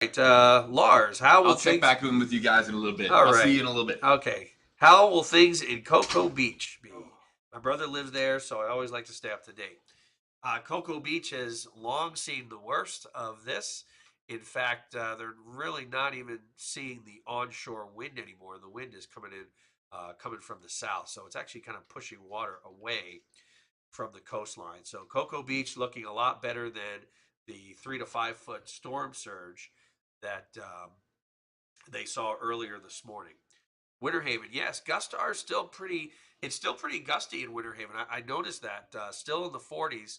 Right, Lars, how will I'll check things? back in with you guys in a little bit. All I'll see right, you in a little bit. okay. How will things in Cocoa Beach be? My brother lives there, so I always like to stay up to date. Cocoa Beach has long seen the worst of this. In fact, they're really not even seeing the onshore wind anymore. The wind is coming from the south, so it's actually kind of pushing water away from the coastline. So Cocoa Beach looking a lot better than the 3 to 5 foot storm surge that they saw earlier this morning. Winter Haven, yes, gusts are still pretty. It's still pretty gusty in Winter Haven. I noticed that still in the 40s,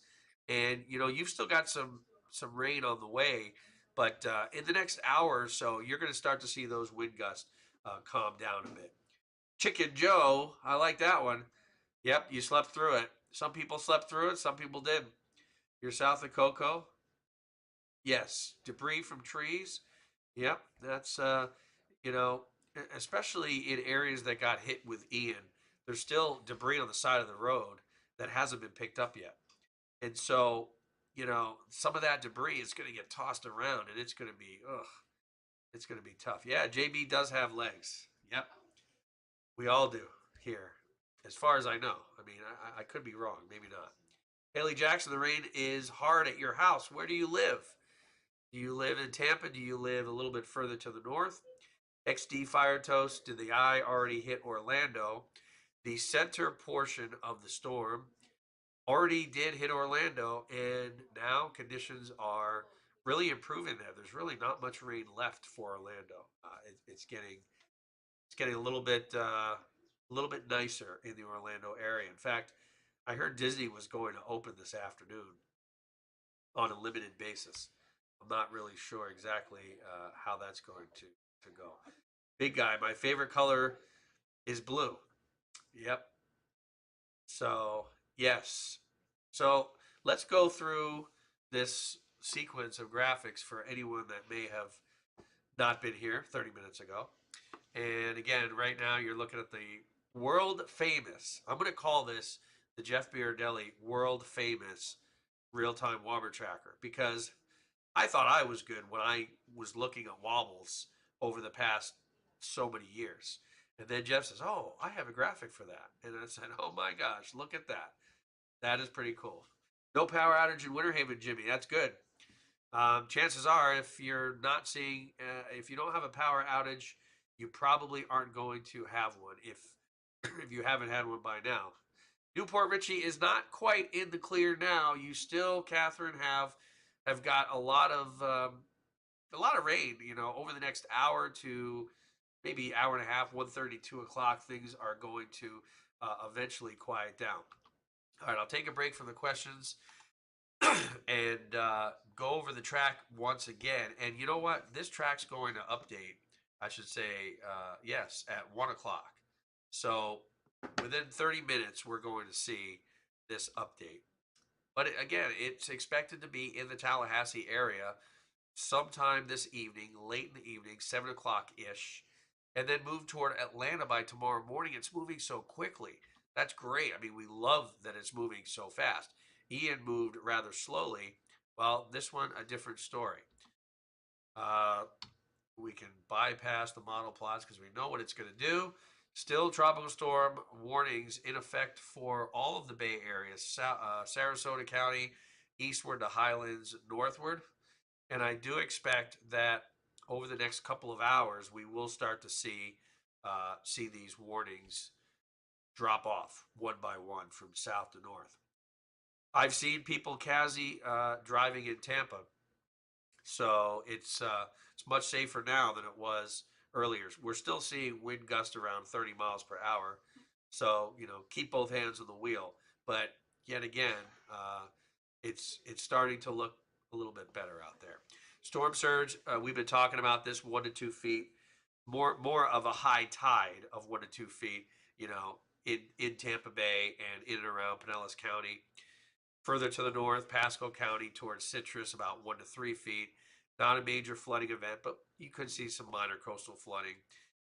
and you've still got some rain on the way. But in the next hour or so, you're going to start to see those wind gusts calm down a bit. Chicken Joe, I like that one. Yep, you slept through it. Some people slept through it. Some people didn't. You're south of Cocoa. Yes, debris from trees. Yep, that's you know, especially in areas that got hit with Ian, there's still debris on the side of the road that hasn't been picked up yet. And so, some of that debris is going to get tossed around and it's going to be it's going to be tough. Yeah, JB does have legs. Yep. We all do here. As far as I know. I mean, I could be wrong, maybe not. Haley Jackson, the rain is hard at your house. Where do you live? Do you live in Tampa? Do you live a little bit further to the north? XD Fire Toast, did the eye already hit Orlando? The center portion of the storm already did hit Orlando, and now conditions are really improving there. There's really not much rain left for Orlando. It's getting a little bit nicer in the Orlando area. In fact, I heard Disney was going to open this afternoon on a limited basis. I'm not really sure exactly how that's going to go. Big guy, my favorite color is blue. Yep. So, yes. So, let's go through this sequence of graphics for anyone that may have not been here 30 minutes ago. And again, right now you're looking at the world famous, I'm going to call this the Jeff Beardelli world famous real time wobber tracker because I thought I was good when I was looking at wobbles over the past so many years. And then Jeff says, "Oh, I have a graphic for that." And I said, "Oh my gosh, look at that. That is pretty cool." No power outage in Winter Haven, Jimmy. That's good. Chances are, if you don't have a power outage, you probably aren't going to have one if you haven't had one by now. Newport Richie is not quite in the clear now. You still, Catherine, have got a lot of rain. Over the next hour to maybe hour and a half, 1:30, 2 o'clock, things are going to eventually quiet down. All right, I'll take a break from the questions and go over the track once again. And you know what? This track's going to update, I should say, yes, at 1 o'clock. So within 30 minutes, we're going to see this update. But again, it's expected to be in the Tallahassee area sometime this evening, late in the evening, 7 o'clock ish, and then move toward Atlanta by tomorrow morning. It's moving so quickly. That's great. I mean, we love that it's moving so fast. Ian moved rather slowly. Well, this one, a different story. Uh, we can bypass the model plots because we know what it's going to do. Still, tropical storm warnings in effect for all of the Bay Area, Sarasota County, eastward to Highlands, northward. And I do expect that over the next couple of hours, we will start to see these warnings drop off one by one from south to north. I've seen people driving in Tampa, so it's much safer now than it was earlier. We're still seeing wind gusts around 30 miles per hour, so keep both hands on the wheel. But yet again, it's starting to look a little bit better out there. Storm surge, we've been talking about this 1 to 2 feet, more of a high tide of 1 to 2 feet, in Tampa Bay and in and around Pinellas County. Further to the north, Pasco County towards Citrus, about 1 to 3 feet. Not a major flooding event, but you could see some minor coastal flooding.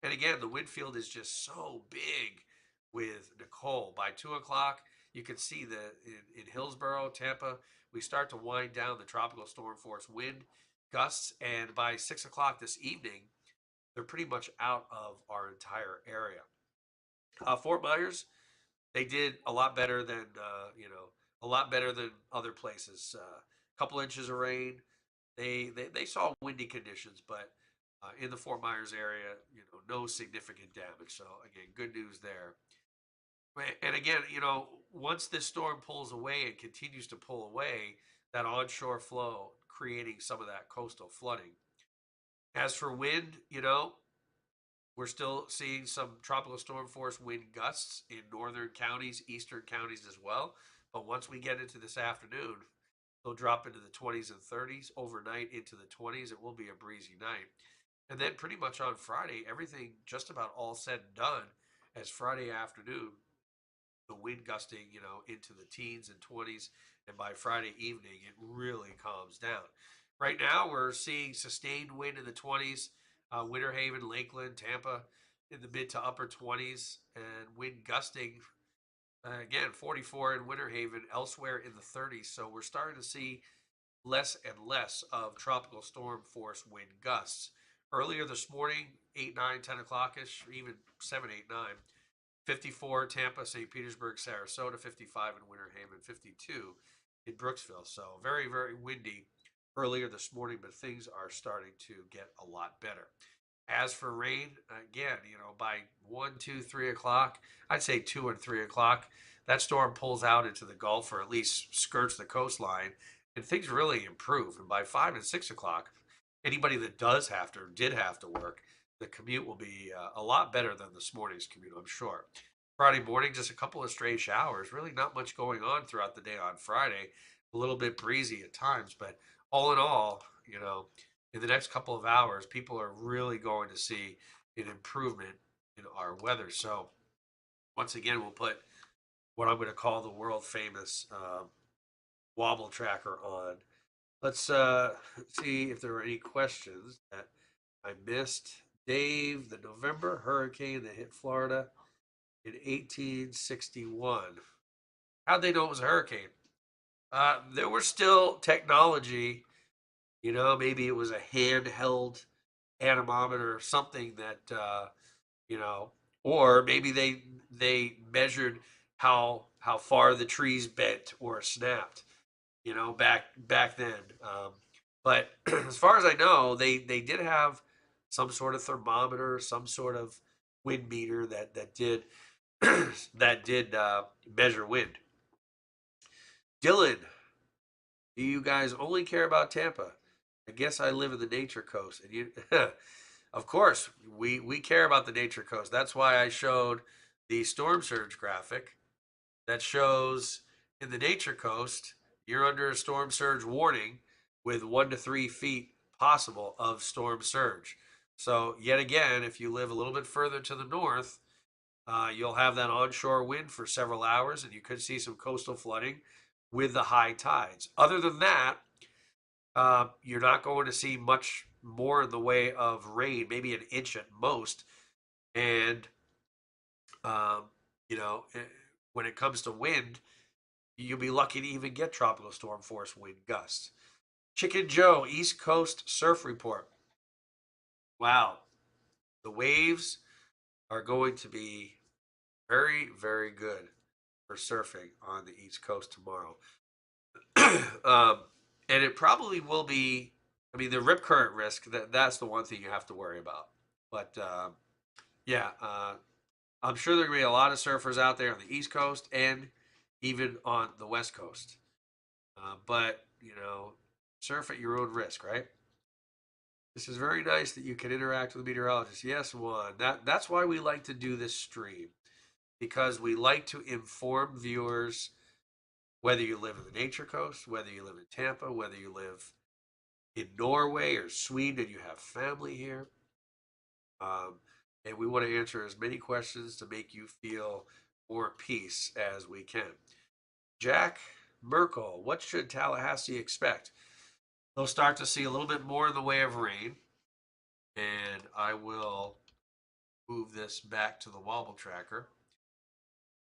And again, the wind field is just so big with Nicole. By 2 o'clock, you can see in Hillsborough, Tampa, we start to wind down the tropical storm force wind. gusts, and by 6 o'clock this evening, they're pretty much out of our entire area. Fort Myers, they did a lot better than a lot better than other places. A couple inches of rain. They saw windy conditions, but in the Fort Myers area, no significant damage. So again, good news there. And again, once this storm pulls away and continues to pull away, that onshore flow creating some of that coastal flooding. As for wind, we're still seeing some tropical storm force wind gusts in northern counties, eastern counties as well. But once we get into this afternoon, they'll drop into the 20s and 30s, overnight into the 20s. It will be a breezy night. And then pretty much on Friday, everything just about all said and done, as Friday afternoon, the wind gusting, into the teens and 20s. And by Friday evening, it really calms down. Right now, we're seeing sustained wind in the 20s, Winter Haven, Lakeland, Tampa in the mid to upper 20s, and wind gusting, again, 44 in Winter Haven, elsewhere in the 30s. So we're starting to see less and less of tropical storm force wind gusts. Earlier this morning, 8, 9, 10 o'clock ish, even 7, 8, 9, 54 Tampa, St. Petersburg, Sarasota, 55 in Winter Haven, 52 in Brooksville. So very, very windy earlier this morning, but things are starting to get a lot better. As for rain, again, by 1, 2, 3 o'clock, I'd say 2 and 3 o'clock, that storm pulls out into the Gulf or at least skirts the coastline, and things really improve. And by 5 and 6 o'clock, anybody that did have to work, the commute will be a lot better than this morning's commute, I'm sure. Friday morning, just a couple of stray showers. Really not much going on throughout the day on Friday. A little bit breezy at times, but all in all, in the next couple of hours, people are really going to see an improvement in our weather. So once again, we'll put what I'm going to call the world famous wobble tracker on. Let's see if there were any questions that I missed. Dave, the November hurricane that hit Florida in 1861. How'd they know it was a hurricane? There was still technology, maybe it was a handheld anemometer or something that, you know, or maybe they measured how far the trees bent or snapped, back then. But as far as I know, they did have some sort of thermometer, some sort of wind meter that did that did measure wind. Dylan, do you guys only care about Tampa? I guess I live in the nature coast, and you, of course, we care about the nature coast. That's why I showed the storm surge graphic that shows in the nature coast you're under a storm surge warning with 1 to 3 feet possible of storm surge. So yet again, if you live a little bit further to the north, you'll have that onshore wind for several hours, and you could see some coastal flooding with the high tides. Other than that, you're not going to see much more in the way of rain, maybe an inch at most. And, um, you know, eh, when it comes to wind, you'll be lucky to even get tropical storm force wind gusts. Chicken Joe, East Coast surf report. Wow. The waves are going to be very, very good for surfing on the East Coast tomorrow. And it probably will be, I mean, the rip current risk, that's the one thing you have to worry about. But yeah, I'm sure there are going to be a lot of surfers out there on the East Coast and even on the West Coast. But, surf at your own risk, right? This is very nice that you can interact with a meteorologist. Yes, Juan. That's why we like to do this stream, because we like to inform viewers, whether you live in the Nature Coast, whether you live in Tampa, whether you live in Norway or Sweden and you have family here. Um, and we want to answer as many questions to make you feel more at peace as we can. Jack Merkel, what should Tallahassee expect? They'll start to see a little bit more in the way of rain. And I will move this back to the wobble tracker.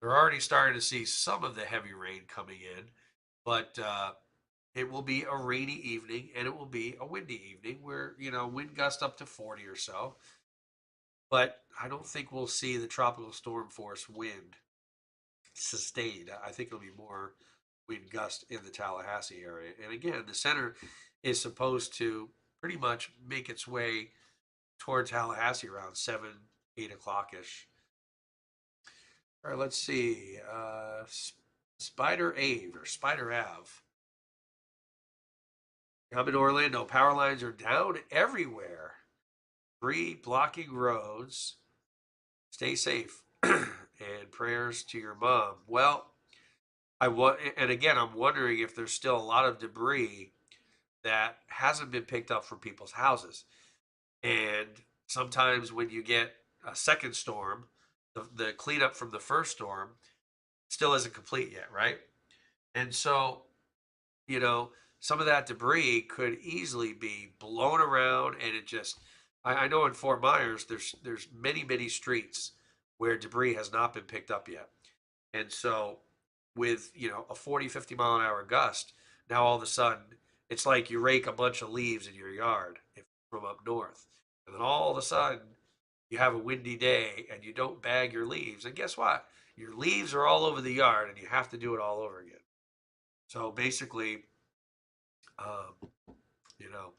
They're already starting to see some of the heavy rain coming in, but it will be a rainy evening and it will be a windy evening where, wind gust up to 40 or so. But I don't think we'll see the tropical storm force wind sustained. I think it'll be more wind gust in the Tallahassee area. And again, the center is supposed to pretty much make its way toward Tallahassee around 7, 8 o'clock ish. All right, let's see. Spider Ave or Spider Ave. I'm in Orlando. Power lines are down everywhere. 3 blocking roads. Stay safe. And prayers to your mom. Well, and again, I'm wondering if there's still a lot of debris that hasn't been picked up from people's houses. And sometimes when you get a second storm, the cleanup from the first storm still isn't complete yet, right? And so, you know, some of that debris could easily be blown around, and it just, I know in Fort Myers, there's many streets where debris has not been picked up yet. And so with, a 40, 50 mile an hour gust, now all of a sudden it's like you rake a bunch of leaves in your yard from up north. And then all of a sudden you have a windy day and you don't bag your leaves. And guess what? Your leaves are all over the yard and you have to do it all over again. So basically, um, you know,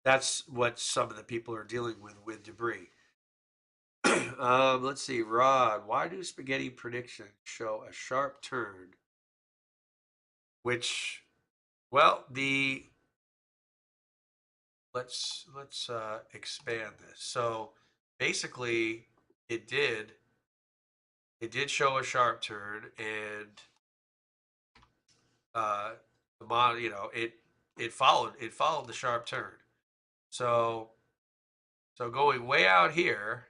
that's what some of the people are dealing with debris. Let's see, Rod. Why do spaghetti predictions show a sharp turn? Which, well, the let's expand this. So basically, it did it did show a sharp turn, and the model, it followed the sharp turn. So going way out here,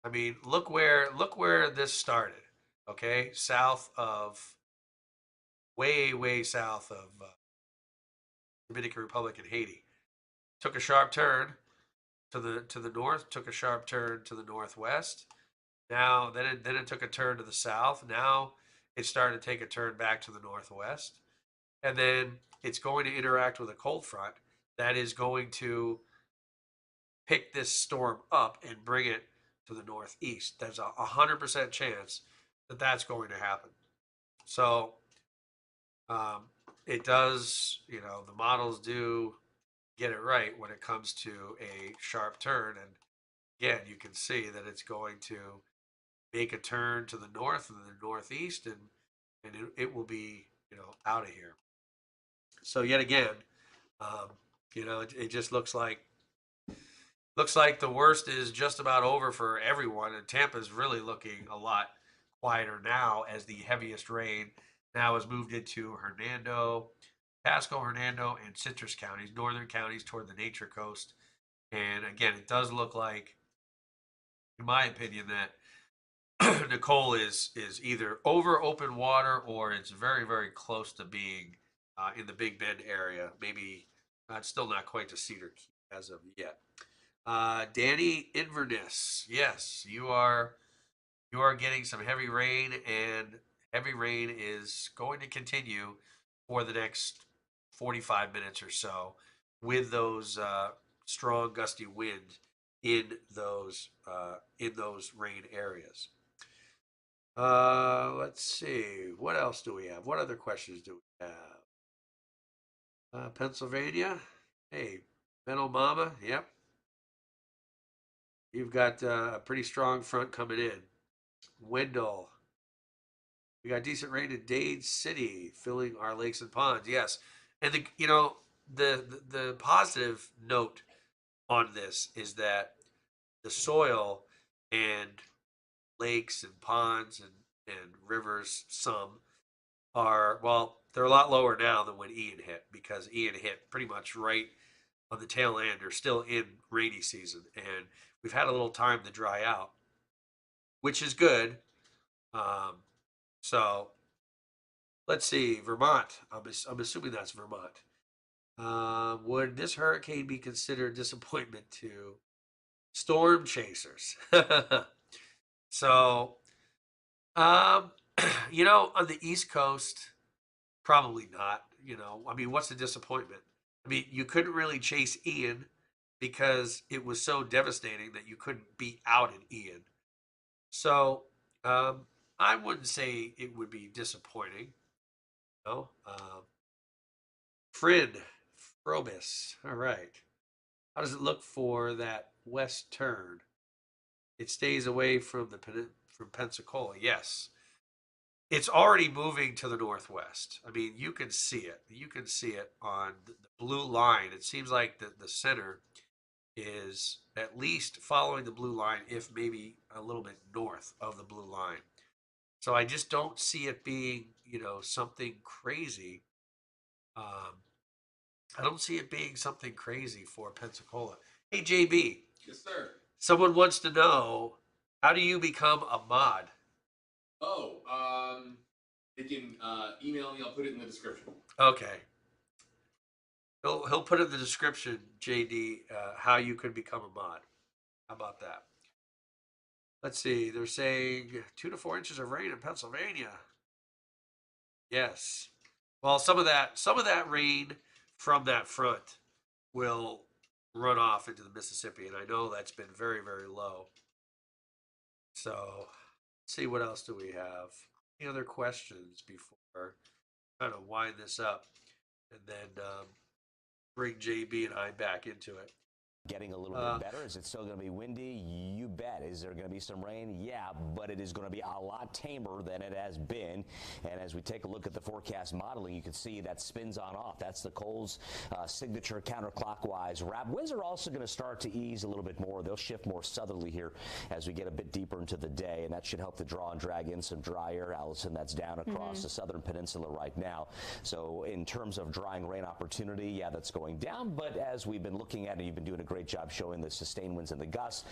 I mean, look where this started. Okay, south of way south of Dominican Republic and Haiti. Took a sharp turn to the north. Took a sharp turn to the northwest. Now then it took a turn to the south. Now it's starting to take a turn back to the northwest, and then it's going to interact with a cold front that is going to pick this storm up and bring it to the northeast. There's 100% chance that that's going to happen. So um, it does, the models do get it right when it comes to a sharp turn. And again, you can see that it's going to make a turn to the north and the northeast, and it will be, out of here. So yet again, um, it just looks like the worst is just about over for everyone, and Tampa's really looking a lot quieter now as the heaviest rain now has moved into Hernando, Pasco, Hernando, and Citrus counties, northern counties toward the Nature Coast. And again, it does look like, in my opinion, that Nicole is either over open water or it's very close to being in the Big Bend area. Maybe it's still not quite to Cedar Key as of yet. Danny Inverness, yes, you are getting some heavy rain, and heavy rain is going to continue for the next 45 minutes or so with those strong gusty winds in those rain areas. Let's see. What else do we have? What other questions do we have? Pennsylvania. Hey, Mental Mama. Yep. You've got a pretty strong front coming in. Wendell. We got decent rain in Dade City, filling our lakes and ponds. Yes, and the positive note on this is that the soil and lakes and ponds and rivers, some are, well, they're a lot lower now than when Ian hit, because Ian hit pretty much right on the tail end. Or still in rainy season, and we've had a little time to dry out, which is good. So let's see, Vermont. I'm assuming that's Vermont. Would this hurricane be considered disappointment to storm chasers? So, um, on the East Coast, probably not. I mean, what's the disappointment? I mean, you couldn't really chase Ian because it was so devastating that you couldn't be out in Ian. So I wouldn't say it would be disappointing. No. Frid, Frobis. All right. How does it look for that west turn? It stays away from from Pensacola. Yes. It's already moving to the northwest. I mean, you can see it. You can see it on the blue line. It seems like the center is at least following the blue line, if maybe a little bit north of the blue line. So I just don't see it being, something crazy. I don't see it being something crazy for Pensacola. Hey, JB. Yes, sir. Someone wants to know, how do you become a mod? They can email me. I'll put it in the description. Okay. He'll put in the description, JD, how you could become a mod. How about that? Let's see. They're saying 2 to 4 inches of rain in Pennsylvania. Yes. Well, some of that rain from that front will run off into the Mississippi, and I know that's been very, very low. So, let's see, what else do we have? Any other questions before kind of wind this up and then bring JB and I back into it? Getting a little bit better. Is it still going to be windy? You bet. Is there going to be some rain? Yeah, but it is going to be a lot tamer than it has been. And as we take a look at the forecast modeling, you can see that spins on off. That's NICOLE's signature counterclockwise wrap. Winds are also going to start to ease a little bit more. They'll shift more southerly here as we get a bit deeper into the day, and that should help to draw and drag in some dry air, Allison, that's down across the southern peninsula right now. So in terms of drying rain opportunity, yeah, that's going down. But as we've been looking at, and you've been doing a great job showing the sustained winds and the gusts,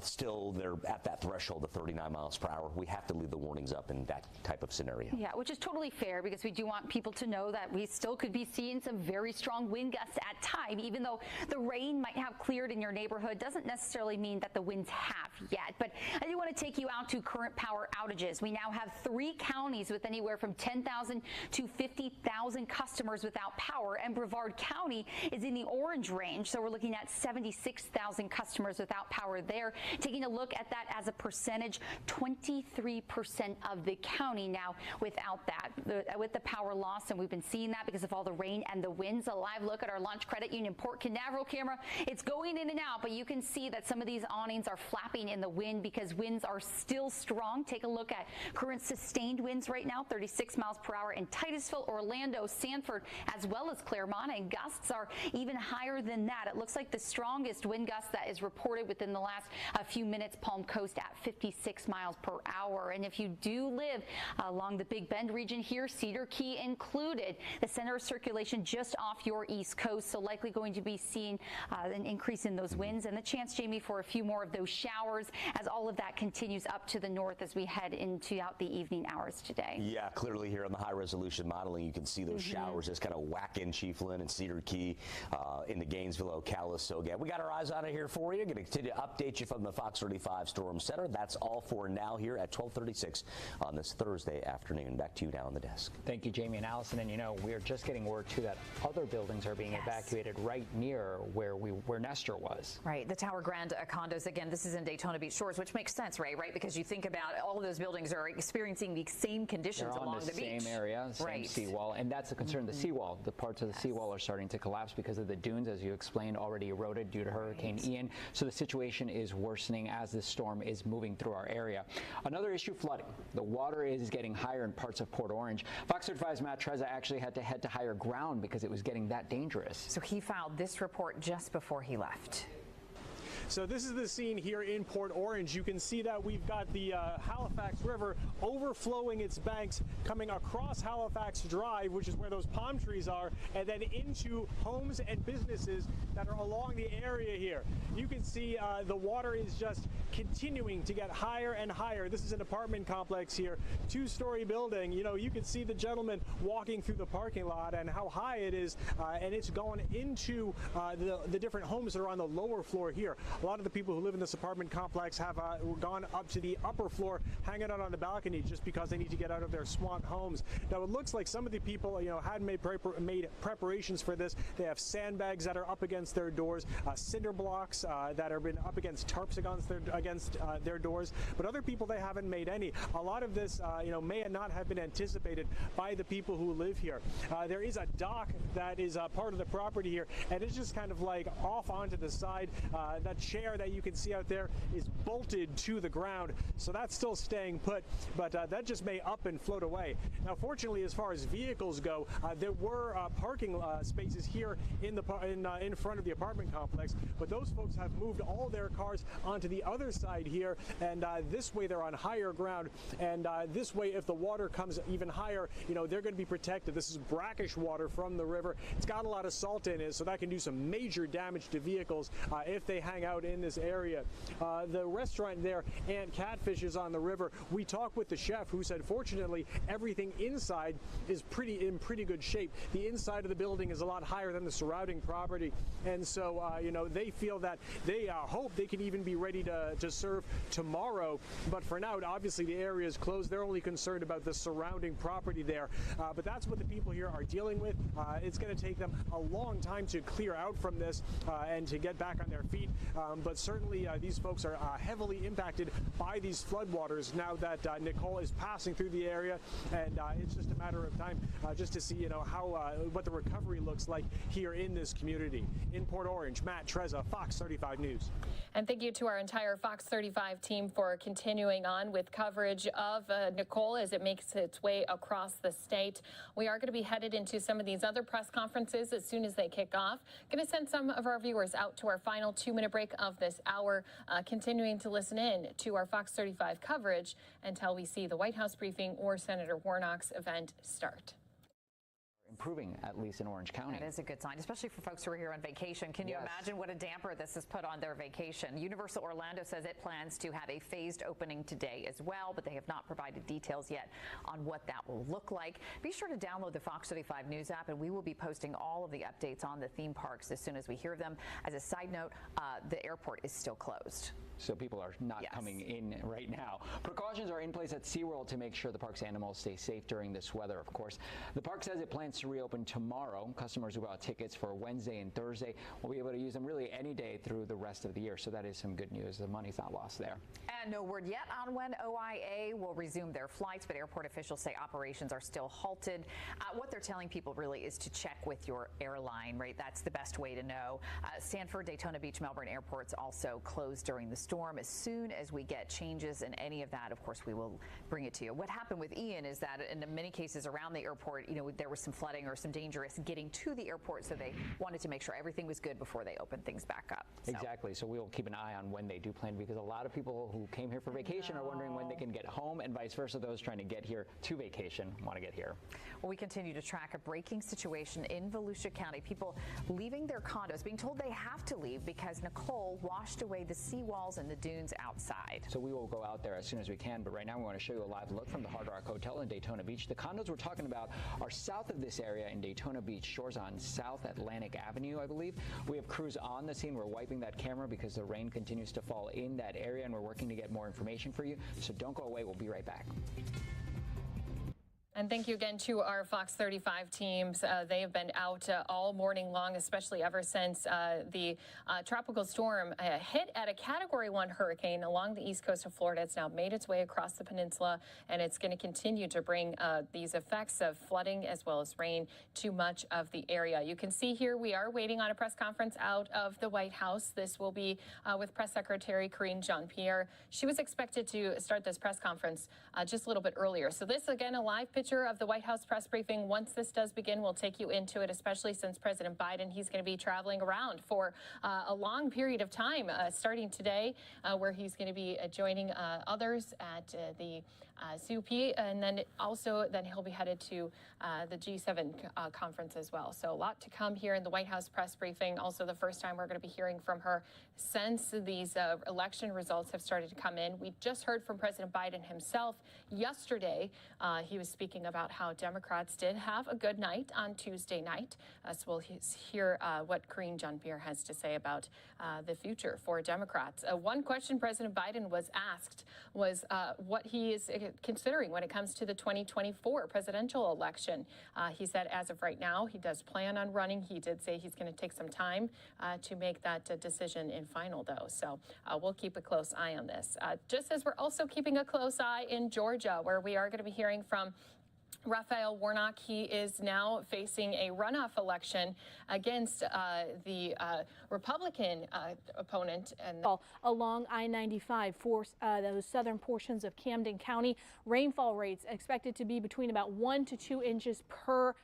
still they're at that threshold of 39 miles per hour. We have to leave the warnings up in that type of scenario. Yeah, which is totally fair, because we do want people to know that we still could be seeing some very strong wind gusts at time. Even though the rain might have cleared in your neighborhood, doesn't necessarily mean that the winds have yet. But I do want to take you out to current power outages. We now have 3 counties with anywhere from 10,000 to 50,000 customers without power, and Brevard County is in the orange range, so we're looking at 76,000 customers without power there. Taking a look at that as a percentage, 23% of the county now without that, with the power loss, and we've been seeing that because of all the rain and the winds. A live look at our Launch Credit Union Port Canaveral camera. It's going in and out, but you can see that some of these awnings are flapping in the wind because winds are still strong. Take a look at current sustained winds right now, 36 miles per hour in Titusville, Orlando, Sanford, as well as Claremont, and gusts are even higher than that. It looks like the strongest wind gust that is reported within the last few minutes, Palm Coast at 56 miles per hour. And if you do live along the Big Bend region here, Cedar Key included, the center of circulation just off your east coast, so likely going to be seeing an increase in those winds and the chance, Jamie, for a few more of those showers as all of that continues up to the north as we head into out the evening hours today. Yeah, clearly here on the high resolution modeling, you can see those showers just kind of whack in Chiefland and Cedar Key into Gainesville, Ocala. So again, we got our eyes on it here for you. Going to continue to update you from the Fox 35 Storm Center. That's all for now here at 12:36 on this Thursday afternoon. Back to you now on the desk. Thank you, Jamie and Allison. And we're just getting word too that other buildings are being evacuated right near where Nestor was. Right, the Tower Grande condos. Again, this is in Daytona Beach Shores, which makes sense, Ray, right? Because you think about all of those buildings are experiencing the same conditions along the beach. They're on the same area, same seawall, and that's a concern. The seawall, the parts of the seawall are starting to collapse because of the dunes, as you explained, already eroded due to Hurricane Ian. So the situation is worsening as this storm is moving through our area. Another issue, flooding. The water is getting higher in parts of Port Orange. Fox 35's Matt Trezza actually had to head to higher ground because it was getting that dangerous. So he filed this report just before he left. So this is the scene here in Port Orange. You can see that we've got the Halifax River overflowing its banks, coming across Halifax Drive, which is where those palm trees are, and then into homes and businesses that are along the area here. You can see the water is just continuing to get higher and higher. This is an apartment complex here, 2-story building. You can see the gentleman walking through the parking lot and how high it is, and it's going into the different homes that are on the lower floor here. A lot of the people who live in this apartment complex have gone up to the upper floor, hanging out on the balcony just because they need to get out of their swamped homes. Now, it looks like some of the people, had made preparations for this. They have sandbags that are up against their doors, cinder blocks that have been up against tarps against their doors. But other people, they haven't made any. A lot of this, may not have been anticipated by the people who live here. There is a dock that is part of the property here, and it's just kind of like off onto the side. That chair that you can see out there is bolted to the ground, so that's still staying put, but that just may up and float away. Now, fortunately, as far as vehicles go, there were parking spaces here in front of the apartment complex, but those folks have moved all their cars onto the other side here, and this way they're on higher ground, and this way, if the water comes even higher, they're going to be protected. This is brackish water from the river. It's got a lot of salt in it, so that can do some major damage to vehicles if they hang out in this area. The restaurant there, Aunt Catfish, is on the river. We talked with the chef, who said, fortunately, everything inside is in pretty good shape. The inside of the building is a lot higher than the surrounding property, and so they feel that they hope they can even be ready to serve tomorrow. But for now, obviously, the area is closed. They're only concerned about the surrounding property there. But that's what the people here are dealing with. It's going to take them a long time to clear out from this and to get back on their feet. But certainly these folks are heavily impacted by these floodwaters now that Nicole is passing through the area, and it's just a matter of time just to see what the recovery looks like here in this community. In Port Orange, Matt Trezza, Fox 35 News. And thank you to our entire Fox 35 team for continuing on with coverage of Nicole as it makes its way across the state. We are going to be headed into some of these other press conferences as soon as they kick off. Going to send some of our viewers out to our final 2-minute break of this hour, continuing to listen in to our Fox 35 coverage until we see the White House briefing or Senator Warnock's event start. Improving, at least in Orange County. That is a good sign, especially for folks who are here on vacation. Can you imagine what a damper this has put on their vacation? Universal Orlando says it plans to have a phased opening today as well, but they have not provided details yet on what that will look like. Be sure to download the Fox 35 News app, and we will be posting all of the updates on the theme parks as soon as we hear of them. As a side note, the airport is still closed. So people are not coming in right now. Precautions are in place at SeaWorld to make sure the park's animals stay safe during this weather, of course. The park says it plans to reopen tomorrow. Customers who bought tickets for Wednesday and Thursday will be able to use them really any day through the rest of the year. So that is some good news. The money's not lost there. And no word yet on when OIA will resume their flights, but airport officials say operations are still halted. What they're telling people really is to check with your airline, right? That's the best way to know. Sanford, Daytona Beach, Melbourne airports also closed during the storm. As soon as we get changes in any of that, of course, we will bring it to you. What happened with Ian is that in many cases around the airport, there was some flooding or some dangerous getting to the airport, so they wanted to make sure everything was good before they opened things back up. Exactly. So we will keep an eye on when they do plan, because a lot of people who came here for vacation are wondering when they can get home, and vice versa. Those trying to get here to vacation want to get here. Well, we continue to track a breaking situation in Volusia County. People leaving their condos, being told they have to leave because Nicole washed away the seawalls and the dunes outside. So we will go out there as soon as we can, but right now we want to show you a live look from the Hard Rock Hotel in Daytona Beach. The condos we're talking about are south of this area in Daytona Beach, shores on South Atlantic Avenue, I believe. We have crews on the scene. We're wiping that camera because the rain continues to fall in that area, and we're working to get more information for you. So don't go away. We'll be right back. And thank you again to our Fox 35 teams. They have been out all morning long, especially ever since the tropical storm hit at a Category 1 hurricane along the east coast of Florida. It's now made its way across the peninsula, and it's going to continue to bring these effects of flooding as well as rain to much of the area. You can see here we are waiting on a press conference out of the White House. This will be with Press Secretary Karine Jean-Pierre. She was expected to start this press conference just a little bit earlier. So this, again, a live picture of the White House press briefing. Once this does begin, we'll take you into it, especially since President Biden, he's going to be traveling around for a long period of time, starting today, where he's going to be joining others at the COP, and then he'll be headed to the G7 conference as well. So a lot to come here in the White House press briefing. Also, the first time we're going to be hearing from her since these election results have started to come in. We just heard from President Biden himself yesterday. He was speaking speaking about how Democrats did have a good night on Tuesday night. So we'll hear what Karine Jean-Pierre has to say about the future for Democrats. One question President Biden was asked was what he is considering when it comes to the 2024 presidential election. He said as of right now, he does plan on running. He did say he's going to take some time to make that decision in final, though. So we'll keep a close eye on this. Just as we're also keeping a close eye in Georgia, where we are going to be hearing from Raphael Warnock. He is now facing a runoff election against the Republican opponent. And along I-95 for those southern portions of Camden County, rainfall rates expected to be between about 1 to 2 inches per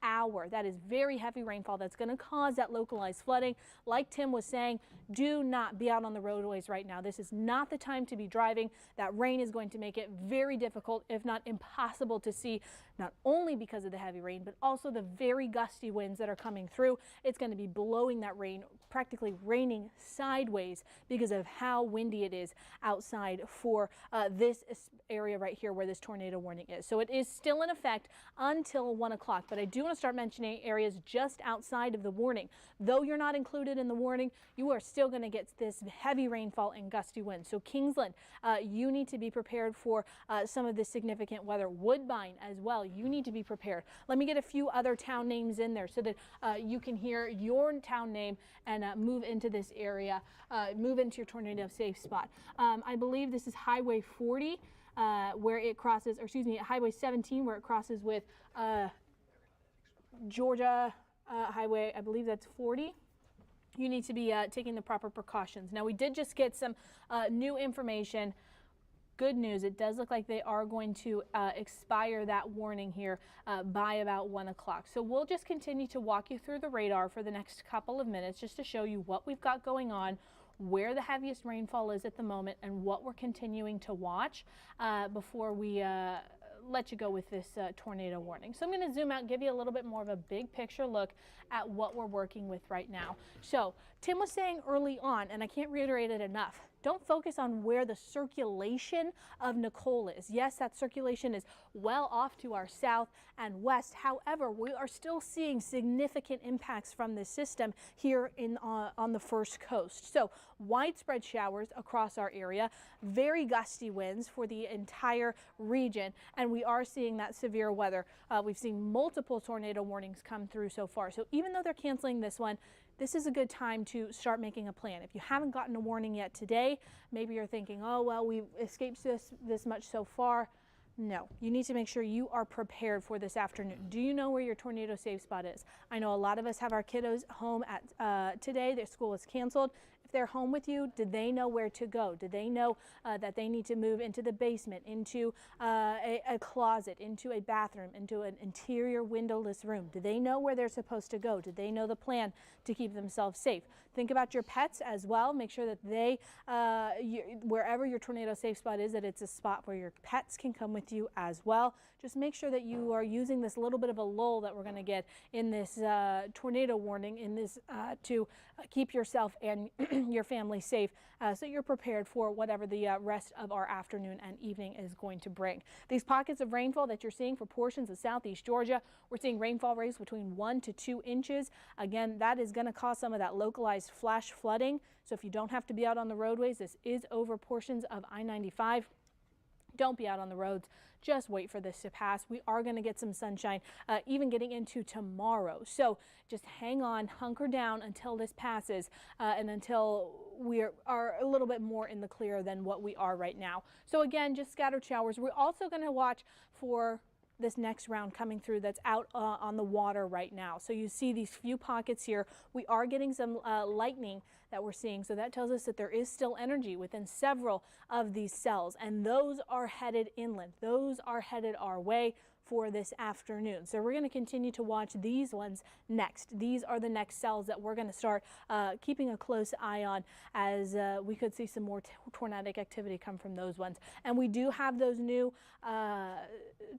hour. That is very heavy rainfall that's going to cause that localized flooding. Like Tim was saying, do not be out on the roadways right now. This is not the time to be driving. That rain is going to make it very difficult, if not impossible, to see, not only because of the heavy rain, but also the very gusty winds that are coming through. It's going to be blowing that rain, practically raining sideways because of how windy it is outside for this area right here where this tornado warning is. So it is still in effect until 1 o'clock, but I do want to start mentioning areas just outside of the warning. Though you're not included in the warning, you are still going to get this heavy rainfall and gusty winds. So Kingsland, you need to be prepared for some of this significant weather. Woodbine as well, you need to be prepared. Let me get a few other town names in there so that you can hear your town name and move into this area, move into your tornado safe spot. I believe this is Highway 40 where it crosses, or excuse me, Highway 17 where it crosses with Georgia Highway, I believe that's 40. You need to be taking the proper precautions. Now, we did just get some new information. Good news, it does look like they are going to expire that warning here by about 1 o'clock. So we'll just continue to walk you through the radar for the next couple of minutes just to show you what we've got going on, where the heaviest rainfall is at the moment, and what we're continuing to watch before we let you go with this tornado warning. So I'm going to zoom out, give you a little bit more of a big picture look at what we're working with right now. So Tim was saying early on, and I can't reiterate it enough, don't focus on where the circulation of NICOLE is. Yes, that circulation is well off to our south and west. However, we are still seeing significant impacts from this system here on the first coast. So widespread showers across our area, very gusty winds for the entire region, and we are seeing that severe weather. We've seen multiple tornado warnings come through so far. So even though they're canceling this one, this is a good time to start making a plan. If you haven't gotten a warning yet today, maybe you're thinking, oh, well, we've escaped this much so far. No, you need to make sure you are prepared for this afternoon. Do you know where your tornado safe spot is? I know a lot of us have our kiddos home at today. Their school is canceled. If they're home with you, do they know where to go? Do they know that they need to move into the basement, into a closet, into a bathroom, into an interior windowless room? Do they know where they're supposed to go? Do they know the plan to keep themselves safe? Think about your pets as well. Make sure that they, wherever your tornado safe spot is, that it's a spot where your pets can come with you as well. Just make sure that you are using this little bit of a lull that we're going to get in this tornado warning, in this to keep yourself and your family safe, so you're prepared for whatever the rest of our afternoon and evening is going to bring. These pockets of rainfall that you're seeing for portions of southeast Georgia, we're seeing rainfall rates between 1 to 2 inches. Again, that is going to cause some of that localized flash flooding. So if you don't have to be out on the roadways, this is over portions of I-95. Don't be out on the roads. Just wait for this to pass. We are going to get some sunshine, even getting into tomorrow. So just hang on, hunker down until this passes, and until we are a little bit more in the clear than what we are right now. So again, just scattered showers. We're also going to watch for this next round coming through that's out on the water right now. So you see these few pockets here. We are getting some lightning that we're seeing. So that tells us that there is still energy within several of these cells, and those are headed inland. Those are headed our way for this afternoon. So we're going to continue to watch these ones next. These are the next cells that we're going to start keeping a close eye on, as we could see some more tornadic activity come from those ones. And we do have those new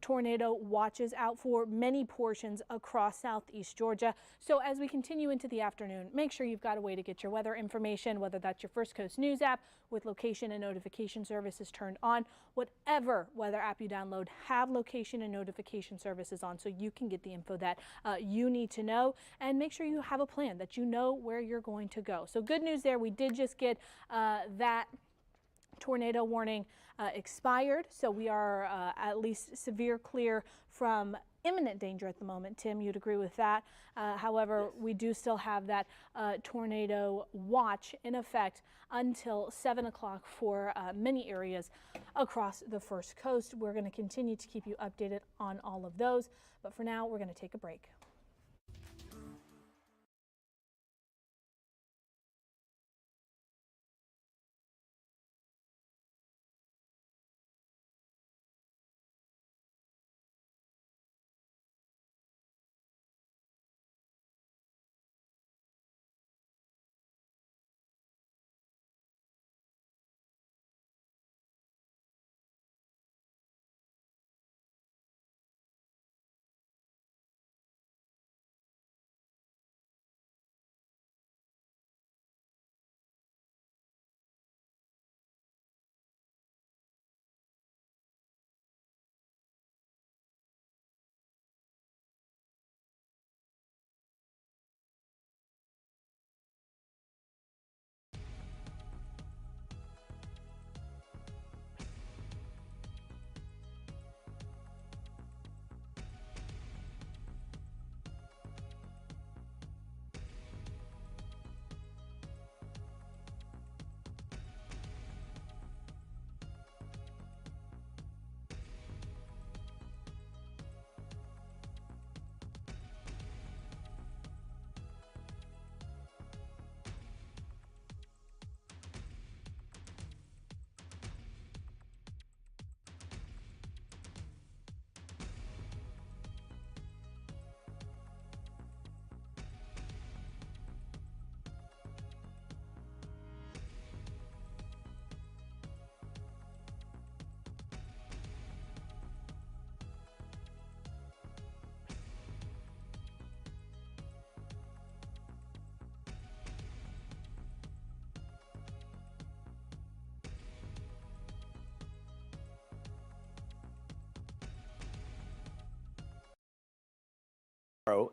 tornado watches out for many portions across southeast Georgia. So as we continue into the afternoon, make sure you've got a way to get your weather information, whether that's your First Coast News app with location and notification services turned on. Whatever weather app you download, have location and notification notification services on so you can get the info that you need to know, and make sure you have a plan, that you know where you're going to go. So good news there. We did just get that tornado warning expired, so we are at least severe clear from imminent danger at the moment. Tim, you'd agree with that. However, we do still have that tornado watch in effect until 7 o'clock for many areas across the First Coast. We're going to continue to keep you updated on all of those, but for now, we're going to take a break.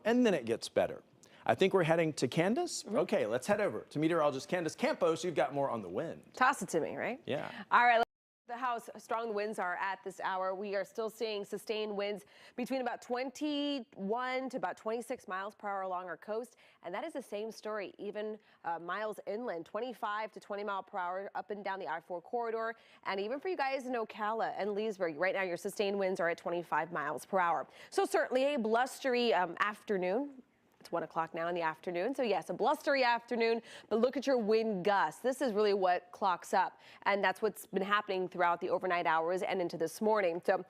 And then it gets better. I think we're heading to Candace. Okay, let's head over to meteorologist Candace Campos. You've got more on the wind. Toss it to me, right? Yeah. All right. How strong the winds are at this hour. We are still seeing sustained winds between about 21 to about 26 miles per hour along our coast. And that is the same story, even miles inland, 25 to 20 mile per hour up and down the I-4 corridor. And even for you guys in Ocala and Leesburg, right now your sustained winds are at 25 miles per hour. So certainly a blustery afternoon. It's 1 o'clock now in the afternoon. So yes, a blustery afternoon, but look at your wind gusts. This is really what clocks up. And that's what's been happening throughout the overnight hours and into this morning. So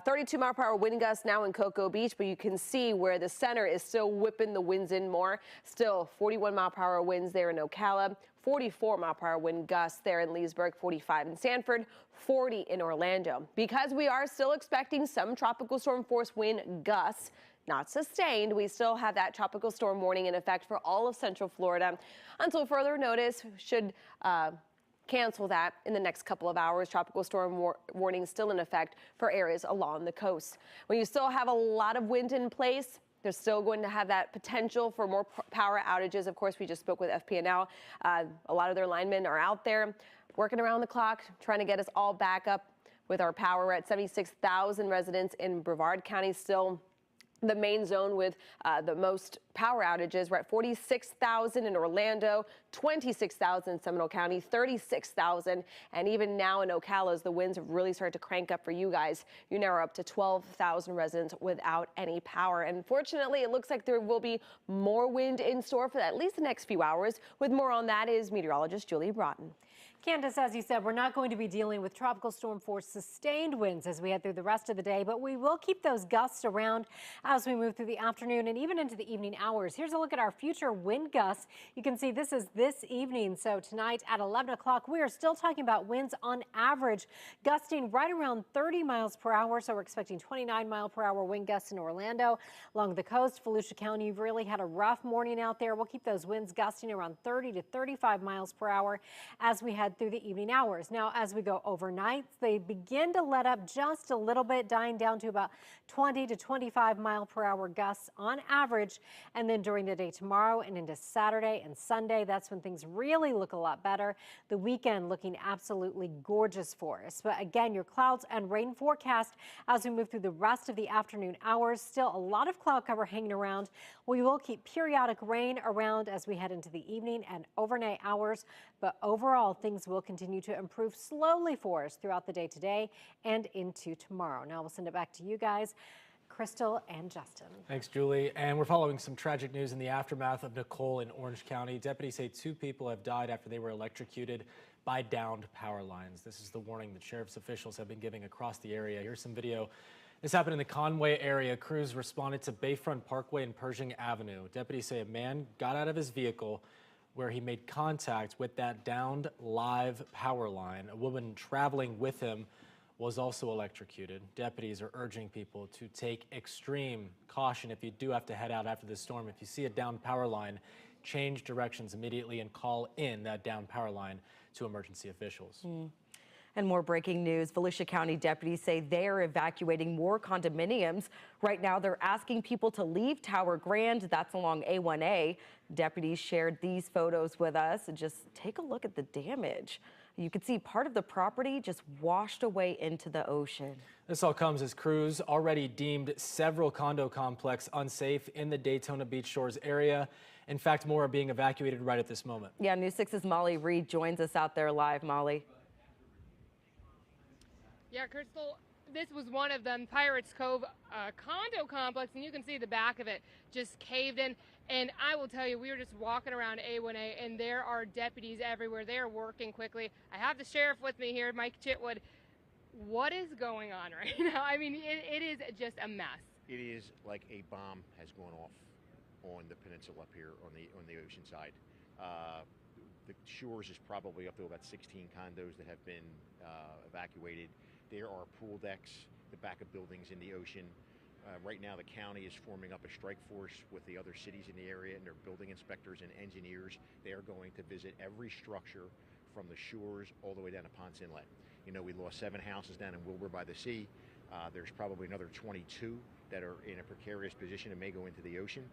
32 mile per hour wind gusts now in Cocoa Beach, but you can see where the center is still whipping the winds in more. Still 41 mile per hour winds there in Ocala. 44 mile per hour wind gusts there in Leesburg, 45 in Sanford, 40 in Orlando. Because we are still expecting some tropical storm force wind gusts, not sustained, we still have that tropical storm warning in effect for all of Central Florida until further notice. Should cancel that in the next couple of hours. Tropical storm warning still in effect for areas along the coast. When you still have a lot of wind in place, they're still going to have that potential for more power outages. Of course, we just spoke with FPNL. A lot of their linemen are out there working around the clock, trying to get us all back up with our power. We're at 76,000 residents in Brevard County, still the main zone with the most power outages. We're at 46,000 in Orlando, 26,000 in Seminole County, 36,000. And even now in Ocala, as the winds have really started to crank up for you guys, you now are up to 12,000 residents without any power. And fortunately, it looks like there will be more wind in store for at least the next few hours. With more on that is meteorologist Julie Broughton. Candace, as you said, we're not going to be dealing with tropical storm force sustained winds as we head through the rest of the day, but we will keep those gusts around as we move through the afternoon and even into the evening hours. Here's a look at our future wind gusts. You can see this is this evening. So tonight at 11 o'clock, we are still talking about winds on average gusting right around 30 miles per hour. So we're expecting 29 mile per hour wind gusts in Orlando. Along the coast, Volusia County, you've really had a rough morning out there. We'll keep those winds gusting around 30 to 35 miles per hour as we head head through the evening hours. Now, as we go overnight, they begin to let up just a little bit, dying down to about 20 to 25 mile per hour gusts on average. And then during the day tomorrow and into Saturday and Sunday, that's when things really look a lot better. The weekend looking absolutely gorgeous for us. But again, your clouds and rain forecast as we move through the rest of the afternoon hours. Still a lot of cloud cover hanging around. We will keep periodic rain around as we head into the evening and overnight hours. But overall, things will continue to improve slowly for us throughout the day today and into tomorrow. Now we'll send it back to you guys, Crystal and Justin. Thanks, Julie. And we're following some tragic news in the aftermath of Nicole in Orange County. Deputies say 2 people have died after they were electrocuted by downed power lines. This is the warning that sheriff's officials have been giving across the area. Here's some video. This happened in the Conway area. Crews responded to Bayfront Parkway and Pershing Avenue. Deputies say a man got out of his vehicle where he made contact with that downed live power line. A woman traveling with him was also electrocuted. Deputies are urging people to take extreme caution if you do have to head out after this storm. If you see a downed power line, change directions immediately and call in that downed power line to emergency officials. And more breaking news. Volusia County deputies say they're evacuating more condominiums. Right now, they're asking people to leave Tower Grande. That's along A1A. Deputies shared these photos with us. Just take a look at the damage. You can see part of the property just washed away into the ocean. This all comes as crews already deemed several condo complexes unsafe in the Daytona Beach Shores area. In fact, more are being evacuated right at this moment. Yeah, News 6's Molly Reed joins us out there live. Molly. Yeah, Crystal, this was one of them, Pirates Cove condo complex, and you can see the back of it just caved in. And I will tell you, we were just walking around A1A, and there are deputies everywhere. They are working quickly. I have the sheriff with me here, Mike Chitwood. What is going on right now? I mean, it is just a mess. It is like a bomb has gone off on the peninsula up here on the ocean side. The Shores is probably up to about 16 condos that have been evacuated. There are pool decks, the back of buildings in the ocean. Right now, the county is forming up a strike force with the other cities in the area, and their building inspectors and engineers. They are going to visit every structure from the Shores all the way down to Ponce Inlet. You know, we lost 7 houses down in Wilbur by the Sea. There's probably another 22 that are in a precarious position and may go into the ocean.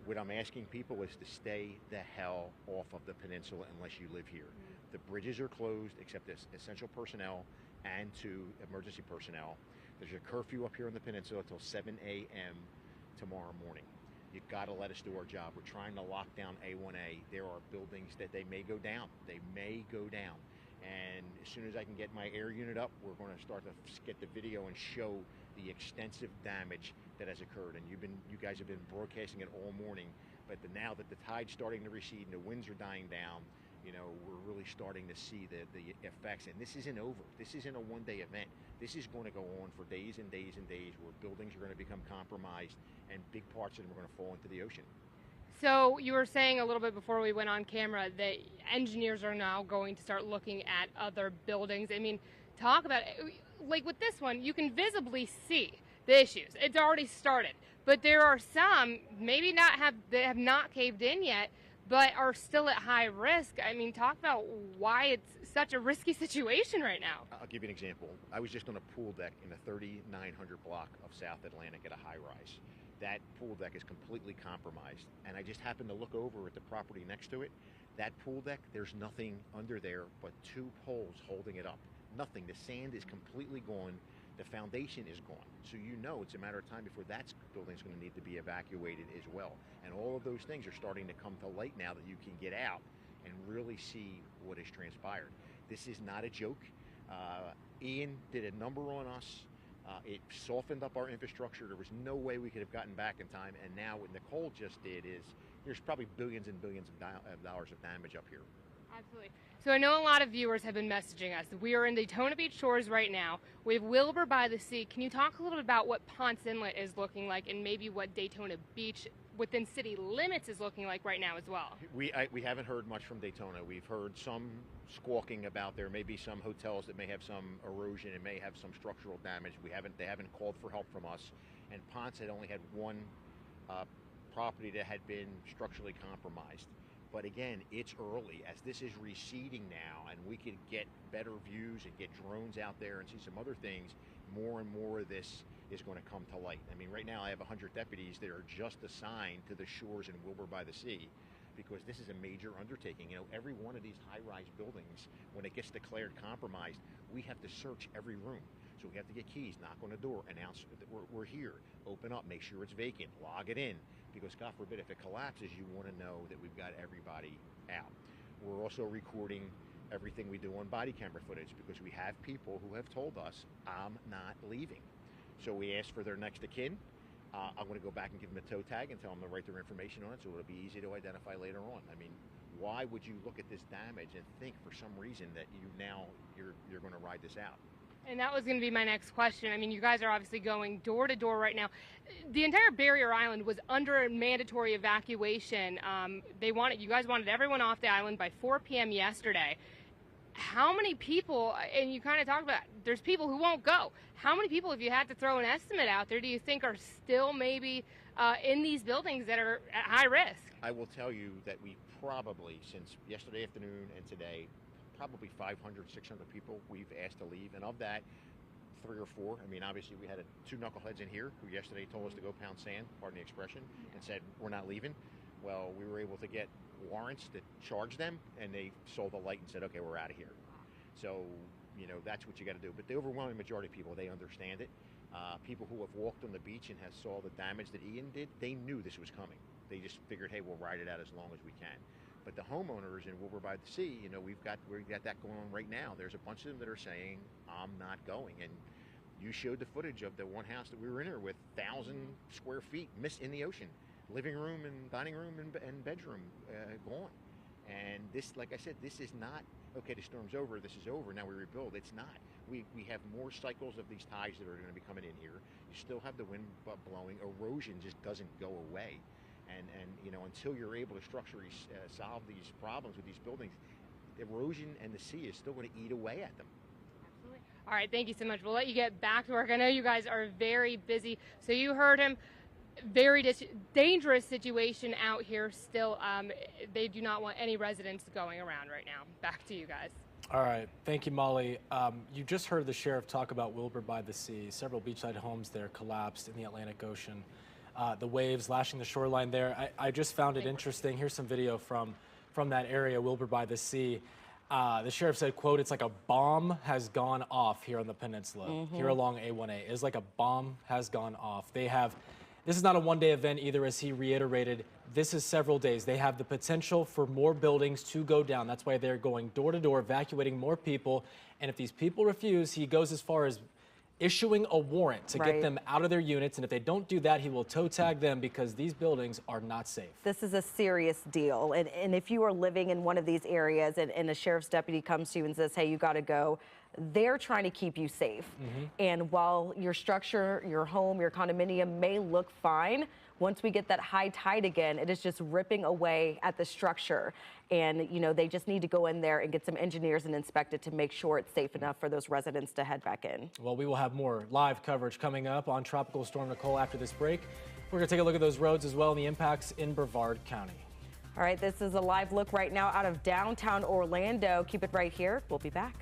What I'm asking people is to stay the hell off of the peninsula unless you live here. The bridges are closed except essential personnel and to emergency personnel. There's a curfew up here on the peninsula until 7 a.m. tomorrow morning. You've got to let us do our job. We're trying to lock down A1A. There are buildings that they may go down. They may go down. And as soon as I can get my air unit up, we're going to start to get the video and show the extensive damage that has occurred. And you guys have been broadcasting it all morning. But now that the tide's starting to recede and the winds are dying down, you know, we're really starting to see the effects. And this isn't over. This isn't a one-day event. This is going to go on for days and days and days, where buildings are going to become compromised and big parts of them are going to fall into the ocean. So you were saying a little bit before we went on camera that engineers are now going to start looking at other buildings. I mean, talk about it. Like with this one, you can visibly see the issues. It's already started, but there are some maybe that have not caved in yet, but are still at high risk. I mean, talk about why it's such a risky situation right now. I'll give you an example. I was just on a pool deck in the 3900 block of South Atlantic at a high rise. That pool deck is completely compromised, and I just happened to look over at the property next to it. That pool deck, there's nothing under there but 2 poles holding it up. Nothing. The sand is completely gone. The foundation is gone. So you know it's a matter of time before that building's going to need to be evacuated as well. And all of those things are starting to come to light now that you can get out and really see what has transpired. This is not a joke. Ian did a number on us. It softened up our infrastructure. There was no way we could have gotten back in time. And now what Nicole just did is there's probably billions and billions of dollars of damage up here. Absolutely. So I know a lot of viewers have been messaging us. We are in Daytona Beach Shores right now. We have Wilbur by the Sea. Can you talk a little bit about what Ponce Inlet is looking like and maybe what Daytona Beach within city limits is looking like right now as well? We haven't heard much from Daytona. We've heard some squawking about there may be some hotels that may have some erosion and may have some structural damage. They haven't called for help from us. And Ponce had only had one property that had been structurally compromised. But again, it's early. As this is receding now and we can get better views and get drones out there and see some other things, more and more of this is going to come to light. I mean, right now I have 100 deputies that are just assigned to the shores in Wilbur by the Sea, because this is a major undertaking. You know, every one of these high-rise buildings, when it gets declared compromised, we have to search every room. So we have to get keys, knock on the door, announce that we're here, open up, make sure it's vacant, log it in, because God forbid if it collapses, you want to know that we've got everybody out. We're also recording everything we do on body camera footage, because we have people who have told us, I'm not leaving. So we asked for their next of kin. I'm going to go back and give them a toe tag and tell them to write their information on it, so it'll be easy to identify later on. I mean, why would you look at this damage and think for some reason that you're going to ride this out? And that was going to be my next question. I mean, you guys are obviously going door to door right now. The entire barrier island was under mandatory evacuation. You guys wanted everyone off the island by 4 p.m. yesterday. How many people, and you kind of talked about, there's people who won't go. How many people, if you had to throw an estimate out there, do you think are still maybe in these buildings that are at high risk? I will tell you that we probably, since yesterday afternoon and today, probably 500, 600 people we've asked to leave. And of that, 3 or 4, I mean, obviously we had 2 knuckleheads in here who yesterday told us to go pound sand, pardon the expression, and said, we're not leaving. Well, we were able to get warrants that charged them, and they sold the light and said, okay, we're out of here. So, you know, that's what you got to do. But the overwhelming majority of people, they understand it. People who have walked on the beach and have saw the damage that Ian did, they knew this was coming. They just figured, hey, we'll ride it out as long as we can. But the homeowners in Wilbur by the Sea, you know, we've got that going on right now. There's a bunch of them that are saying, I'm not going. And you showed the footage of the one house that we were in there with, 1,000 square feet in the ocean. Living room and dining room and bedroom gone. And this, like I said, this is not, okay, the storm's over, this is over, now we rebuild. It's not. We have more cycles of these tides that are going to be coming in here. You still have the wind blowing. Erosion just doesn't go away. And you know, until you're able to structurally solve these problems with these buildings, erosion and the sea is still going to eat away at them. Absolutely. All right, thank you so much. We'll let you get back to work. I know you guys are very busy. So you heard him. Very dangerous situation out here still. They do not want any residents going around right now. Back to you guys. All right. Thank you, Molly. You just heard the sheriff talk about Wilbur by the Sea. Several beachside homes there collapsed in the Atlantic Ocean. The waves lashing the shoreline there. I just found it interesting. Here's some video from that area, Wilbur by the Sea. The sheriff said, quote, it's like a bomb has gone off here on the peninsula, here along A1A. It's like a bomb has gone off. This is not a one-day event either, as he reiterated. This is several days. They have the potential for more buildings to go down. That's why they're going door to door, evacuating more people. And if these people refuse, he goes as far as issuing a warrant to get them out of their units. And if they don't do that, he will toe tag them, because these buildings are not safe. This is a serious deal. And if you are living in one of these areas and a sheriff's deputy comes to you and says, hey, you got to go, they're trying to keep you safe. And while your structure, your home, your condominium may look fine, once we get that high tide again, it is just ripping away at the structure. And, you know, they just need to go in there and get some engineers and inspect it to make sure it's safe enough for those residents to head back in. Well, we will have more live coverage coming up on Tropical Storm Nicole after this break. We're going to take a look at those roads as well and the impacts in Brevard County. All right, this is a live look right now out of downtown Orlando. Keep it right here. We'll be back.